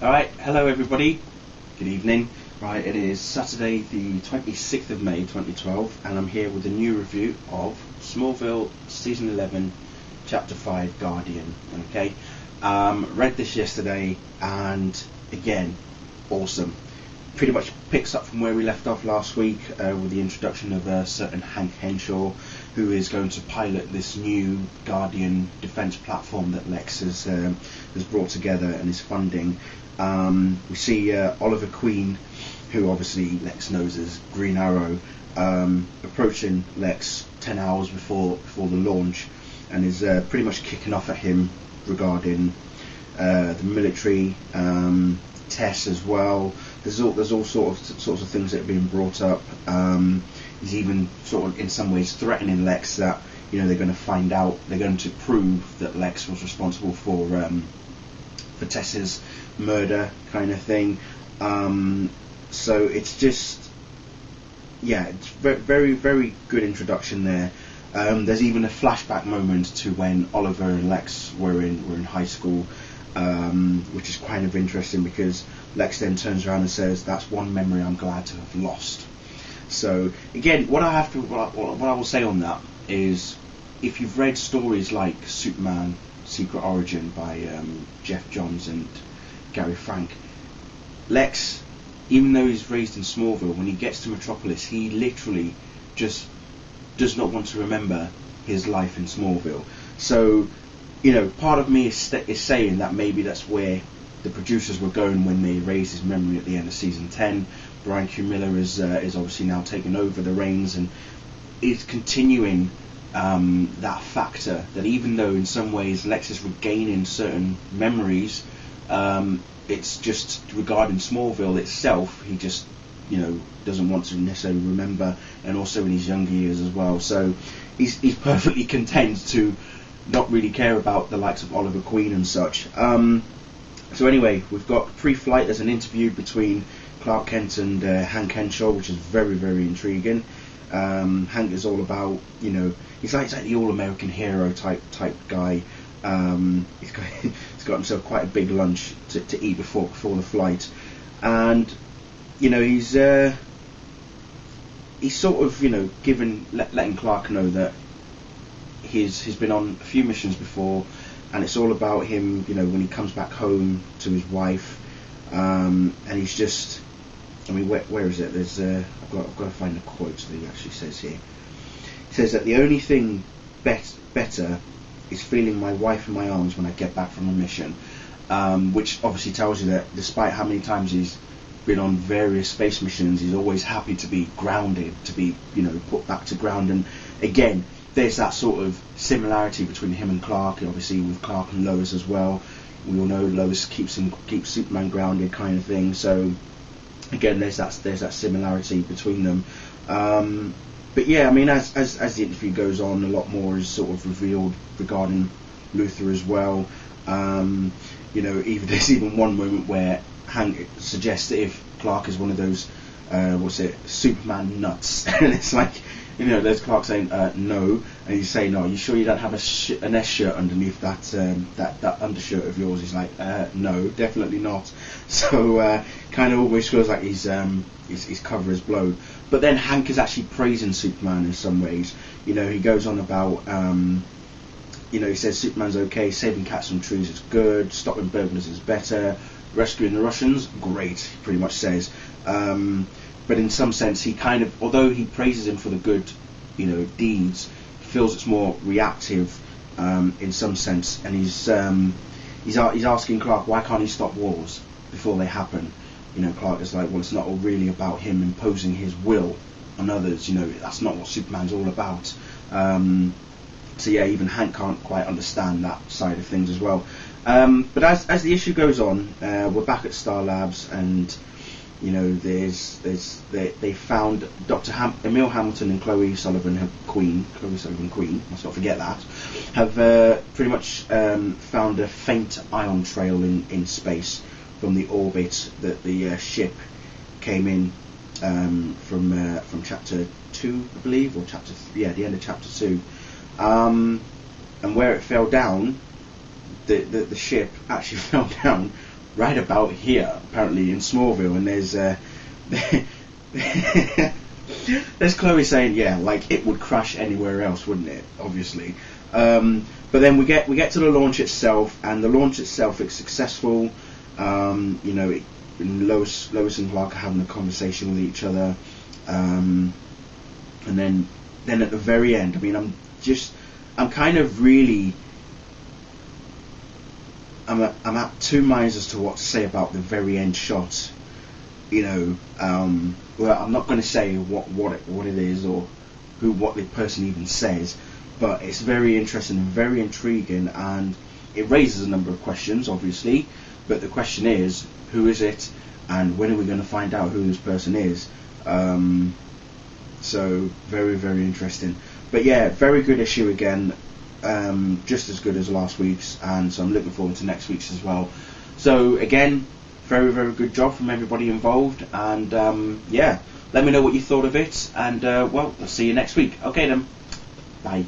Alright, hello everybody, good evening. Right, it is Saturday the 26th of May 2012 and I'm here with a new review of Smallville Season 11 Chapter 5 Guardian. Okay, read this yesterday and again, awesome. Pretty much picks up from where we left off last week with the introduction of a certain Hank Henshaw, who is going to pilot this new Guardian defense platform that Lex has brought together and is funding. We see Oliver Queen, who obviously Lex knows as Green Arrow, approaching Lex 10 hours before the launch, and is pretty much kicking off at him regarding the military, Tess as well. There's all sorts of things that are being brought up. He's even sort of in some ways threatening Lex that, you know, they're going to find out, they're going to prove that Lex was responsible for Tess's murder, kind of thing. So it's just, yeah, it's very, very good introduction there. There's even a flashback moment to when Oliver and Lex were in high school, which is kind of interesting because Lex then turns around and says, "That's one memory I'm glad to have lost." So again, what I will say on that is, if you've read stories like Superman Secret Origin by Jeff Johns and Gary Frank, Lex, even though he's raised in Smallville, when he gets to Metropolis, he literally just does not want to remember his life in Smallville. So, you know, part of me is saying that maybe that's where the producers were going when they raised his memory at the end of season 10. Brian Q. Miller is obviously now taking over the reins and is continuing that factor that even though in some ways Lex is regaining certain memories, it's just regarding Smallville itself, he just, you know, doesn't want to necessarily remember, and also in his younger years as well. So he's perfectly content to not really care about the likes of Oliver Queen and such. So anyway, we've got pre-flight, there's an interview between Clark Kent and Hank Henshaw, which is very, very intriguing. Hank is all about, you know, he's like the all-American hero type guy. He's got himself quite a big lunch to eat before the flight, and you know he's sort of, you know, letting Clark know that he's been on a few missions before, and it's all about him, you know, when he comes back home to his wife, and he's just, I mean, where is it? There's I've got to find the quote that he actually says here. He says that the only thing better is feeling my wife in my arms when I get back from a mission, which obviously tells you that despite how many times he's been on various space missions, he's always happy to be grounded, to be, you know, put back to ground. And again, there's that sort of similarity between him and Clark, obviously with Clark and Lois as well. We all know Lois keeps Superman grounded, kind of thing. So again, there's that similarity between them. But yeah, I mean, as the interview goes on, a lot more is sort of revealed regarding Luthor as well. You know, there's even one moment where Hank suggests that if Clark is one of those, Superman nuts, and it's like, you know, there's Clark saying no, and he's saying, "No, are you sure you don't have an S shirt underneath that undershirt of yours?" He's like, "No, definitely not." So kind of always feels like his cover is blown. But then Hank is actually praising Superman in some ways. You know, he goes on about, you know, he says Superman's okay, saving cats from trees is good, stopping burglars is better, rescuing the Russians, great, he pretty much says. But in some sense, he kind of, although he praises him for the good, you know, deeds, he feels it's more reactive in some sense, and he's asking Clark, why can't he stop wars before they happen? You know, Clark is like, well, it's not really about him imposing his will on others. You know, that's not what Superman's all about. So yeah, even Hank can't quite understand that side of things as well. But as the issue goes on, we're back at Star Labs, and you know, they found Dr. Emil Hamilton and Chloe Sullivan Queen, must not forget that, have pretty much found a faint ion trail in space from the orbit that the ship came in from chapter 2, I believe, or the end of chapter 2, and where it fell down, the ship actually fell down right about here, apparently in Smallville, and there's there's Chloe saying, yeah, like it would crash anywhere else, wouldn't it? Obviously. But then we get to the launch itself, and the launch itself is successful. Lois and Clark are having a conversation with each other, and then at the very end, I mean, I'm kind of really, I'm at two minds as to what to say about the very end shot. Well, I'm not going to say what it is or what the person even says, but it's very interesting and very intriguing, and it raises a number of questions, obviously. But the question is, who is it, and when are we going to find out who this person is? So very, very interesting. But yeah, very good issue again, just as good as last week's, and so I'm looking forward to next week's as well. So again, very, very good job from everybody involved, and yeah, let me know what you thought of it, and well, I'll see you next week. Okay then, bye.